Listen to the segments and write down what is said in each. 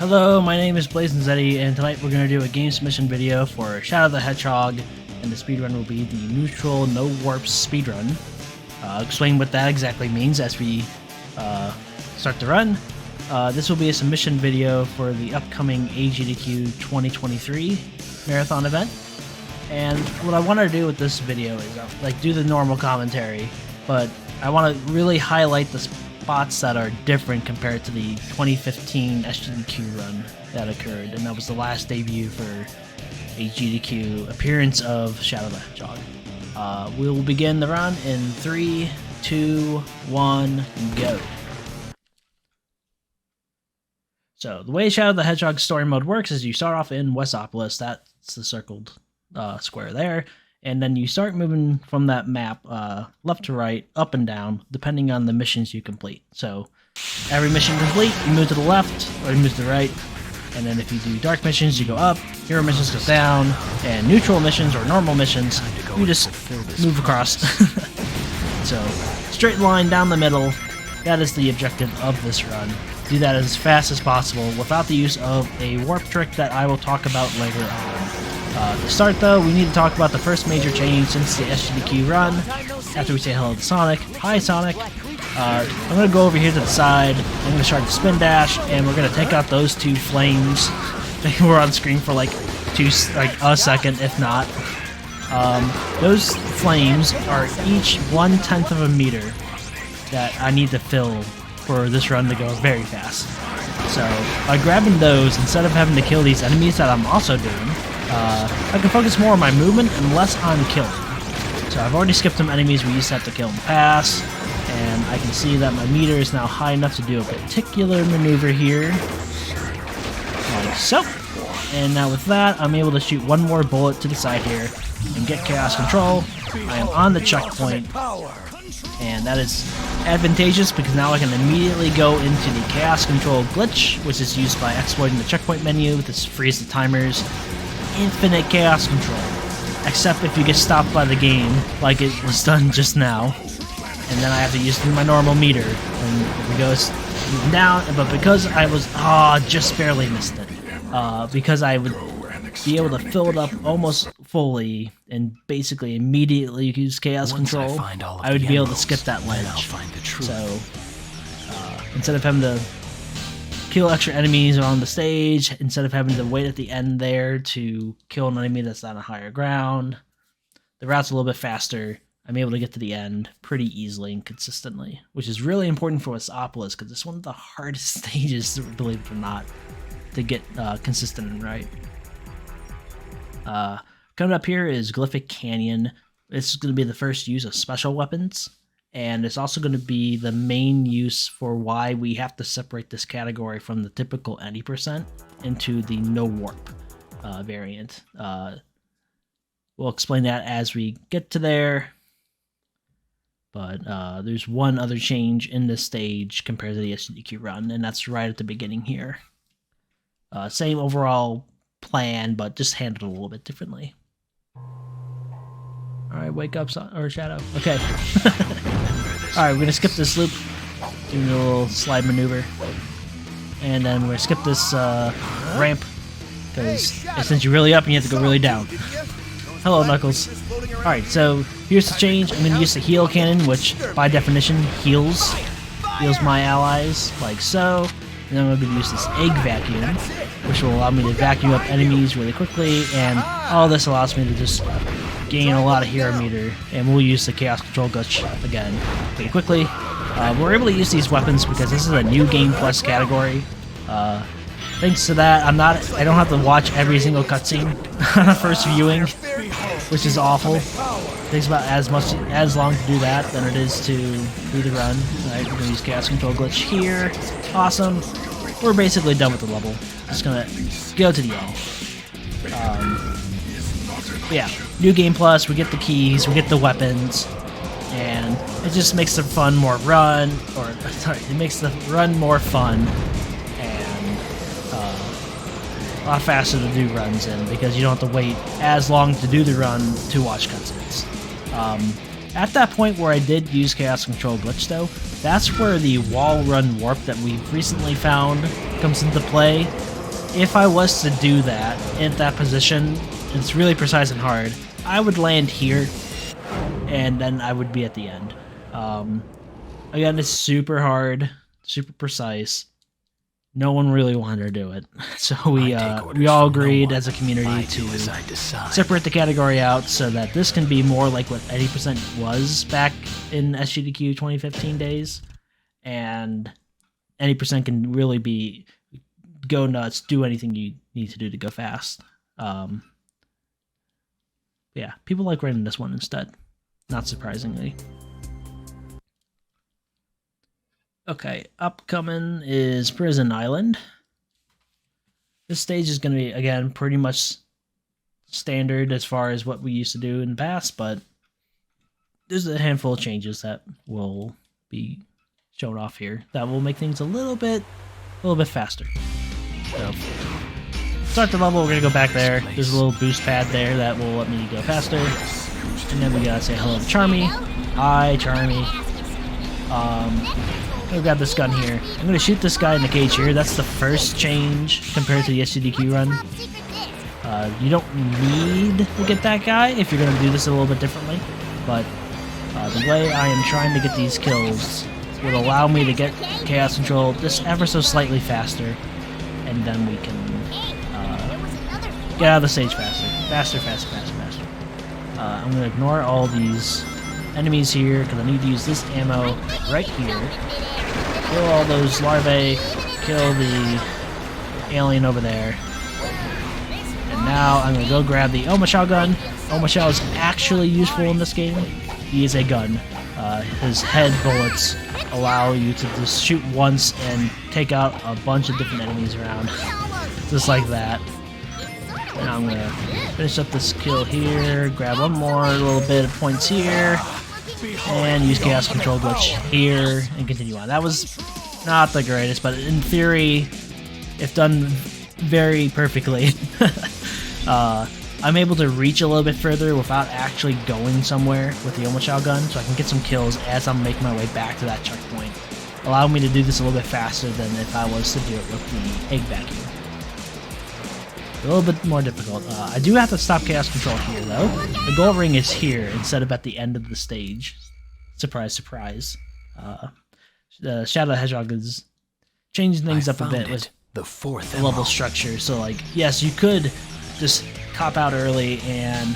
Hello, my name is BlazinZeddy, and tonight we're going to do a game submission video for Shadow the Hedgehog, and the speedrun will be the neutral, no warps speedrun. I'll explain what that exactly means as we start the run. This will be a submission video for the upcoming AGDQ 2023 marathon event. And what I want to do with this video is do the normal commentary, but I want to really highlight the spots that are different compared to the 2015 SGDQ run that occurred, and that was the last debut for AGDQ appearance of Shadow the Hedgehog. We will begin the run in 3, 2, 1, go. So the way Shadow the Hedgehog story mode works is you start off in Westopolis, that's the circled square there, and then you start moving from that map left to right, up and down, depending on the missions you complete. So every mission complete, you move to the left or you move to the right, and then if you do dark missions, you go up, hero missions go down, and neutral missions or normal missions, you just move across. So straight line down the middle, that is the objective of this run. Do that as fast as possible without the use of a warp trick that I will talk about later on. To start though, we need to talk about the first major change since the SGDQ run. After we say hello to Sonic. Hi Sonic! I'm going to go over here to the side, I'm going to start the spin dash, and we're going to take out those two flames. They were on screen for like a second, if not. Those flames are each 1/10 of a meter that I need to fill for this run to go very fast. So by grabbing those, instead of having to kill these enemies that I'm also doing, I can focus more on my movement and less on killing. So I've already skipped some enemies we used to have to kill and pass, and I can see that my meter is now high enough to do a particular maneuver here, like so. And now with that, I'm able to shoot one more bullet to the side here and get chaos control. I am on the checkpoint, and that is advantageous because now I can immediately go into the chaos control glitch, which is used by exploiting the checkpoint menu. This frees the timers. Infinite chaos control, except if you get stopped by the game, like it was done just now, and then I have to use my normal meter, and it goes down. But because I was just barely missed it, because I would be able to fill it up almost fully and basically immediately use chaos control, I would be able to skip that ledge. So instead of having to kill extra enemies on the stage, instead of having to wait at the end there to kill an enemy that's on a higher ground, the route's a little bit faster. I'm able to get to the end pretty easily and consistently, which is really important for Westopolis because it's one of the hardest stages, believe it or not, to get consistent and right. Coming up here is Glyphic Canyon. This is going to be the first use of special weapons, and it's also going to be the main use for why we have to separate this category from the typical any % into the no warp variant. We'll explain that as we get to there, but there's one other change in this stage compared to the SGDQ run, and that's right at the beginning here. Same overall plan, but just handled a little bit differently. Alright, wake up, or Shadow. Okay. Alright, we're gonna skip this loop, do a little slide maneuver, and then we're gonna skip this ramp, because it sends you really up and you have to go really down. Hello, Knuckles. Alright, so here's the change. I'm gonna use the heal cannon, which by definition heals my allies, like so. And then I'm going to use this egg vacuum, which will allow me to vacuum up enemies really quickly, and all this allows me to just gain a lot of hero meter, and we'll use the chaos control glitch again pretty quickly. We're able to use these weapons because this is a new Game Plus category. Thanks to that, I don't have to watch every single cutscene on a first viewing, which is awful. It takes about as long to do that than it is to do the run. Alright, we're gonna use chaos control glitch here. Awesome. We're basically done with the level. Just gonna go to the end. Yeah, new Game Plus, we get the keys, we get the weapons, and it just makes the fun more run, or sorry, it makes the run more fun, and a lot faster to do runs in, because you don't have to wait as long to do the run to watch cutscenes. At that point where I did use Chaos Control Glitch though, that's where the wall run warp that we've recently found comes into play. if I was to do that in that position, it's really precise and hard, I would land here, and then I would be at the end. Again, it's super hard, super precise. No one really wanted to do it, so we all agreed as a community to separate the category out so that this can be more like what 80% was back in SGDQ 2015 days, and 80% can really be go nuts, do anything you need to do to go fast. Yeah, people like running this one instead, not surprisingly. Okay, upcoming is Prison Island. This stage is going to be, again, pretty much standard as far as what we used to do in the past, but there's a handful of changes that will be shown off here that will make things a little bit faster. So, start the level, we're going to go back there. There's a little boost pad there that will let me go faster. And then we got to say hello to Charmy. Hi, Charmy. I'm gonna grab this gun here. I'm gonna shoot this guy in the cage here. That's the first change compared to the SGDQ run. You don't need to get that guy if you're gonna do this a little bit differently, but the way I am trying to get these kills would allow me to get Chaos Control just ever so slightly faster, and then we can get out of the stage faster. I'm gonna ignore all these enemies here because I need to use this ammo right here. Kill all those larvae, kill the alien over there. And now I'm going to go grab the Omashao gun. Omashao is actually useful in this game. He is a gun. His head bullets allow you to just shoot once and take out a bunch of different enemies around. Just like that. Now I'm going to finish up this kill here, grab one more little bit of points here, and use Chaos Control Glitch here, and continue on. That was not the greatest, but in theory, if done very perfectly, I'm able to reach a little bit further without actually going somewhere with the Omashao gun, so I can get some kills as I'm making my way back to that checkpoint, allowing me to do this a little bit faster than if I was to do it with the egg vacuum. A little bit more difficult. I do have to stop Chaos Control here, though. The gold ring is here instead of at the end of the stage. Surprise, surprise. The Shadow the Hedgehog is changing things up a bit with the fourth level structure. So, like, yes, you could just cop out early and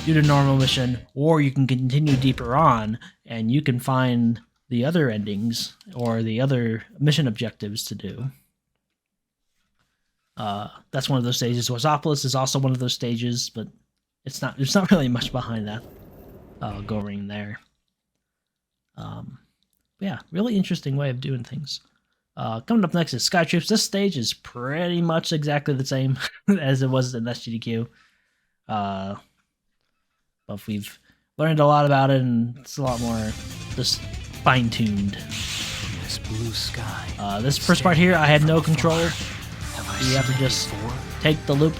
do the normal mission, or you can continue deeper on and you can find the other endings or the other mission objectives to do. That's one of those stages. Wasopolis is also one of those stages, but there's not really much behind that go ring there. Yeah, really interesting way of doing things. Coming up next is Sky Troops. This stage is pretty much exactly the same as it was in SGDQ. But we've learned a lot about it, and it's a lot more just fine-tuned. This blue sky. This first part here, I had no control. You have to just take the loop.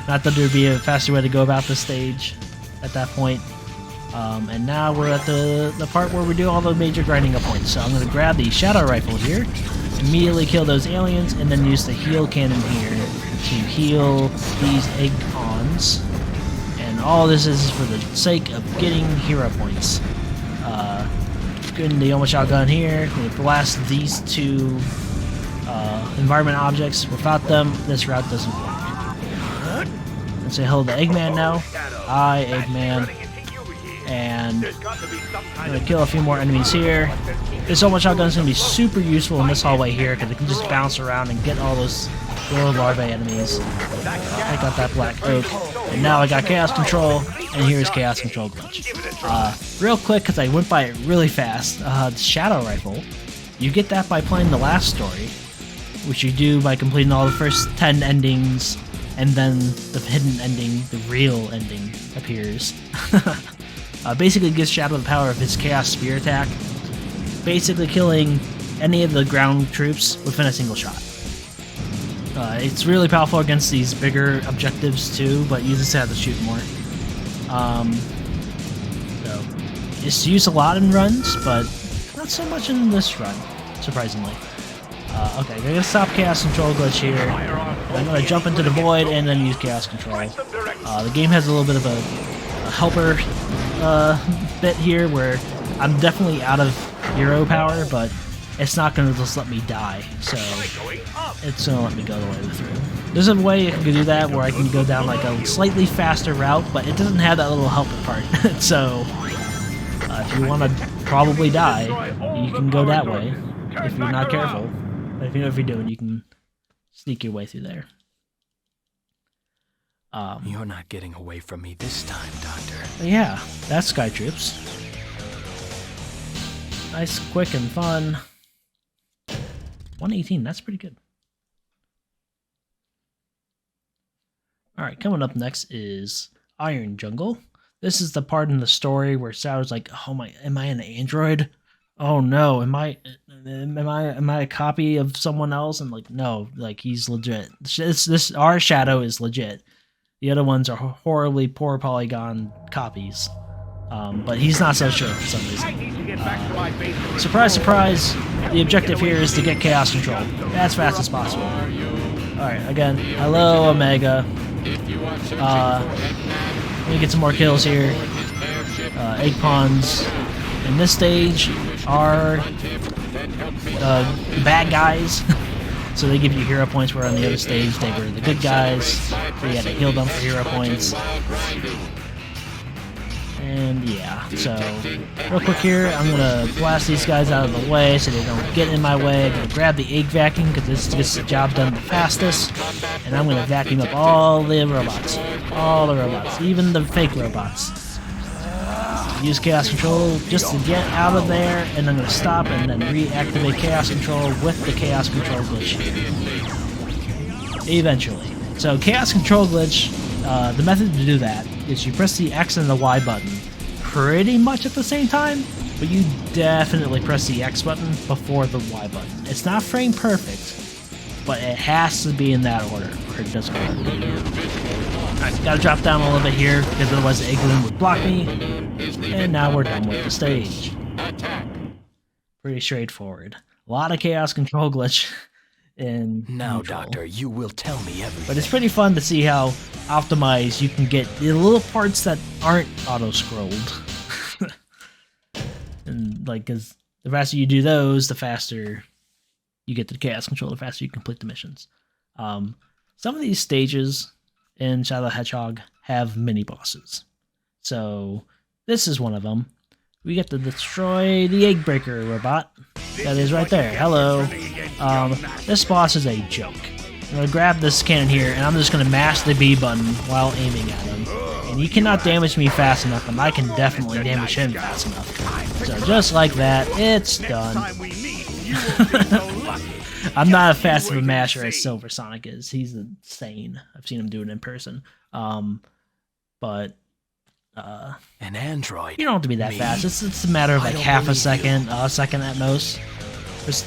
Not that there'd be a faster way to go about this stage at that point. And now we're at the part where we do all the major grinding up points. So I'm going to grab the Shadow Rifle here, immediately kill those aliens, and then use the heal cannon here to heal these egg cons. And all this is for the sake of getting hero points. Getting the Omashao gun here, I'm going to blast these two environment objects. Without them, this route doesn't work. Let's say hello to Eggman now. Hi, Eggman. And I'm going to kill a few more enemies here. This Omashao gun is going to be super useful in this hallway here because it can just bounce around and get all those little larvae enemies. I got that black oak. And now I got Chaos Control, and here's Chaos Control Glitch. Real quick, because I went by it really fast, the Shadow Rifle, you get that by playing the last story, which you do by completing all the first 10 endings, and then the hidden ending, the real ending, appears. Basically gives Shadow the power of his Chaos Spear attack, basically killing any of the ground troops within a single shot. It's really powerful against these bigger objectives too, but you just have to shoot more. So it's used a lot in runs, but not so much in this run, surprisingly. Okay, I'm gonna stop Chaos Control glitch here. And I'm gonna jump into the void and then use Chaos Control. The game has a little bit of a helper bit here where I'm definitely out of hero power, but it's not gonna just let me die, so it's gonna let me go the way through. There's a way I can do that where I can go down like a slightly faster route, but it doesn't have that little helper part. So if you want to probably die, you can go that way if you're not careful. But if you know what you're doing, you can sneak your way through there. You're not getting away from me this time, Doctor. Yeah, that's Sky Troops. Nice, quick, and fun. 118, that's pretty good. Alright, coming up next is Iron Jungle. This is the part in the story where Shadow's like, "Oh my, am I an android? Oh no, am I a copy of someone else?" And like, no, like he's legit. Our Shadow is legit. The other ones are horribly poor polygon copies. But he's not so sure for some reason. Surprise, surprise, the objective here is to get Chaos Control as fast as possible. Alright, again, hello Omega. Let me get some more kills here. Egg pawns in this stage are bad guys. So they give you hero points, where on the other stage they were the good guys. So you had to heal them for hero points. And yeah, so real quick here, I'm gonna blast these guys out of the way so they don't get in my way. I'm gonna grab the egg vacuum because this gets the job done the fastest, and I'm gonna vacuum up all the robots, even the fake robots. Use Chaos Control just to get out of there, and I'm gonna stop and then reactivate Chaos Control with the Chaos Control glitch eventually. So Chaos Control glitch, the method to do that is you press the X and the Y button pretty much at the same time, but you definitely press the X button before the Y button. It's not frame perfect, but it has to be in that order or it doesn't work. Alright, gotta drop down a little bit here because otherwise the egg balloon would block me. And now we're done with the stage. Pretty straightforward. A lot of Chaos Control glitch. Now, Doctor, you will tell me everything. But it's pretty fun to see how optimized you can get the little parts that aren't auto-scrolled. And like, because the faster you do those, the faster you get the Chaos Control, the faster you complete the missions. Some of these stages in Shadow the Hedgehog have mini-bosses. So this is one of them. We get to destroy the Egg Breaker robot. That is right there. Hello. This boss is a joke. I'm going to grab this cannon here, and I'm just going to mash the B button while aiming at him. And he cannot damage me fast enough, and I can definitely damage him fast enough. So just like that, it's done. I'm not as fast of a masher as Silver Sonic is. He's insane. I've seen him do it in person. But an android. You don't have to be that fast. It's a matter of like half a second, a second at most,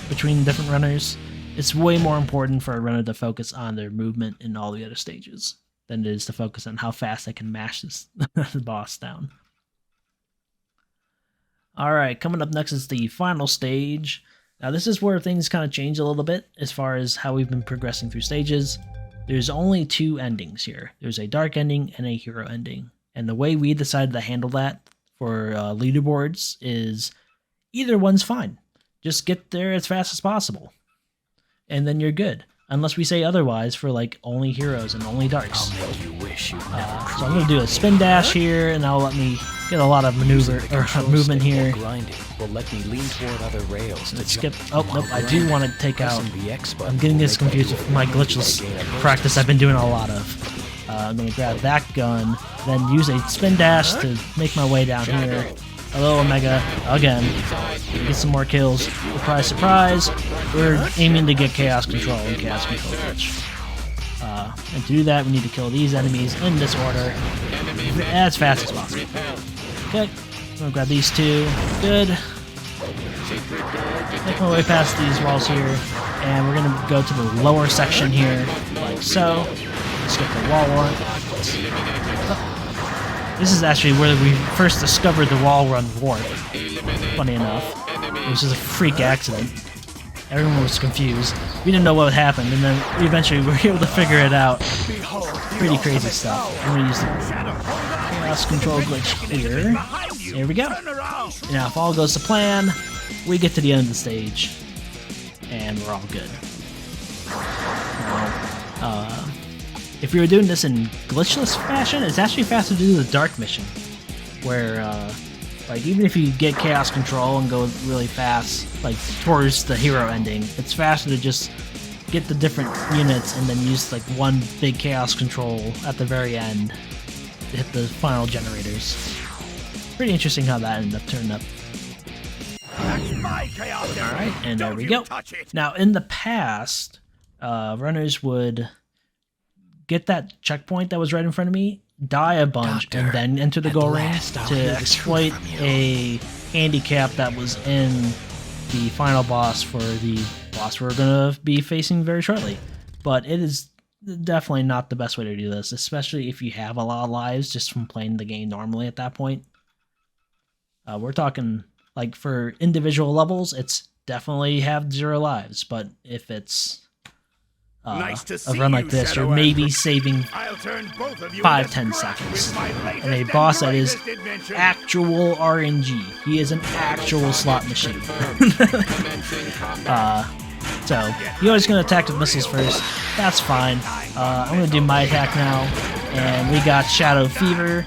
between different runners. It's way more important for a runner to focus on their movement in all the other stages than it is to focus on how fast they can mash this the boss down. Alright, coming up next is the final stage. Now this is where things kind of change a little bit as far as how we've been progressing through stages. There's only two endings here. There's a dark ending and a hero ending. And the way we decided to handle that for leaderboards is either one's fine. Just get there as fast as possible. And then you're good. Unless we say otherwise for like only heroes and only darks. I'll make you wish you never so I'm going to do a spin dash here, and that'll let me get a lot of maneuver or movement here. Grinding will let me lean toward other rails to skip. Oh, nope, I do want to take out. I'm getting this confused with my glitchless practice I've been doing a lot of. I'm going to grab that gun, then use a spin dash to make my way down here. Hello, Omega, again. Get some more kills. Surprise, surprise. We're aiming to get Chaos Control and Chaos Control glitch. And to do that, we need to kill these enemies in this order as fast as possible. Okay, I'm going to grab these two. Good. Make my way past these walls here, and we're going to go to the lower section here, like so. Skip the wall run. This is actually where we first discovered the wall run warp, funny enough. It was just a freak accident. Everyone was confused. We didn't know what happened, and then eventually we were able to figure it out. Pretty crazy stuff. I'm gonna use the chaos control glitch here. Here we go. Now, if all goes to plan, we get to the end of the stage, and we're all good. Now, if you were doing this in glitchless fashion, it's actually faster to do the dark mission, where like even if you get chaos control and go really fast, like towards the hero ending, it's faster to just get the different units and then use like one big chaos control at the very end to hit the final generators. Pretty interesting how that ended up turning up. Alright, and there we go. Now, in the past, runners would get that checkpoint that was right in front of me, die a bunch, Doctor, and then enter the goal ring I'll to hear the exploit truth from you. a handicap that was in the final boss for the boss we're going to be facing very shortly. But it is definitely not the best way to do this, especially if you have a lot of lives just from playing the game normally at that point. We're talking, like, for individual levels, it's definitely have 0 lives, but if it's a run like this, you're maybe saving 5-10 seconds. And a boss that is actual RNG. He is an actual slot machine. So, you're always going to attack with missiles first. That's fine. I'm going to do my attack now. And we got Shadow Fever.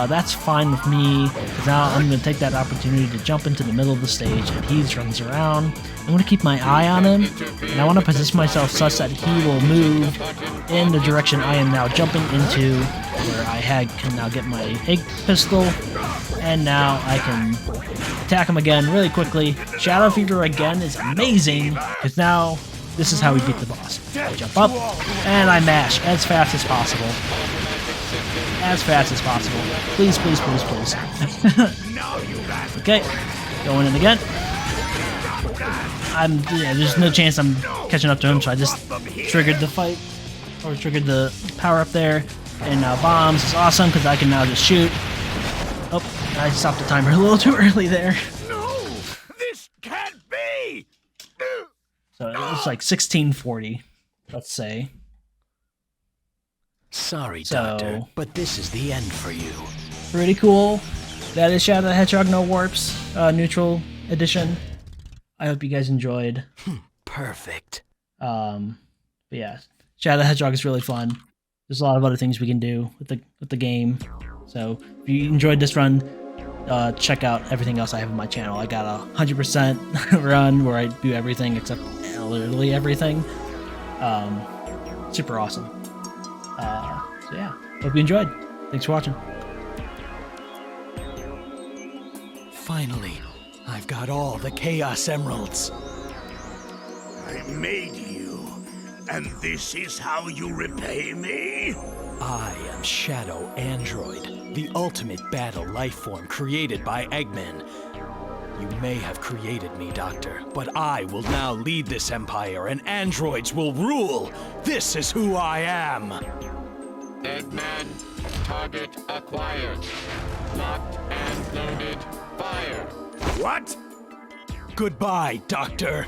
That's fine with me, because now I'm going to take that opportunity to jump into the middle of the stage, and he runs around. I'm going to keep my eye on him, and I want to position myself such that he will move in the direction I am now jumping into, where I can now get my egg pistol, and now I can attack him again really quickly. Shadow Fever again is amazing, because now this is how we beat the boss. I jump up, and I mash as fast as possible. As fast as possible. Please, please, please, please. Okay, going in again. There's no chance I'm catching up to him, so I just triggered the fight, or triggered the power up there. And now bombs is awesome because I can now just shoot. Oh, I stopped the timer a little too early there. No, this can't be. So it was like 1640, let's say. Sorry, So- Doctor, but this is the end for you. Pretty cool. That is Shadow the Hedgehog No Warps, neutral edition. I hope you guys enjoyed. Perfect. But yeah, Shadow the Hedgehog is really fun. There's a lot of other things we can do with the game. So if you enjoyed this run, check out everything else I have on my channel. I got a 100% run where I do everything except literally everything. Super awesome. So yeah, hope you enjoyed. Thanks for watching. Finally, I've got all the Chaos Emeralds. I made you, and this is how you repay me? I am Shadow Android, the ultimate battle life form created by Eggman. You may have created me, Doctor, but I will now lead this empire and androids will rule. This is who I am. Eggman, target acquired. Locked and loaded. Fire. What? Goodbye, Doctor.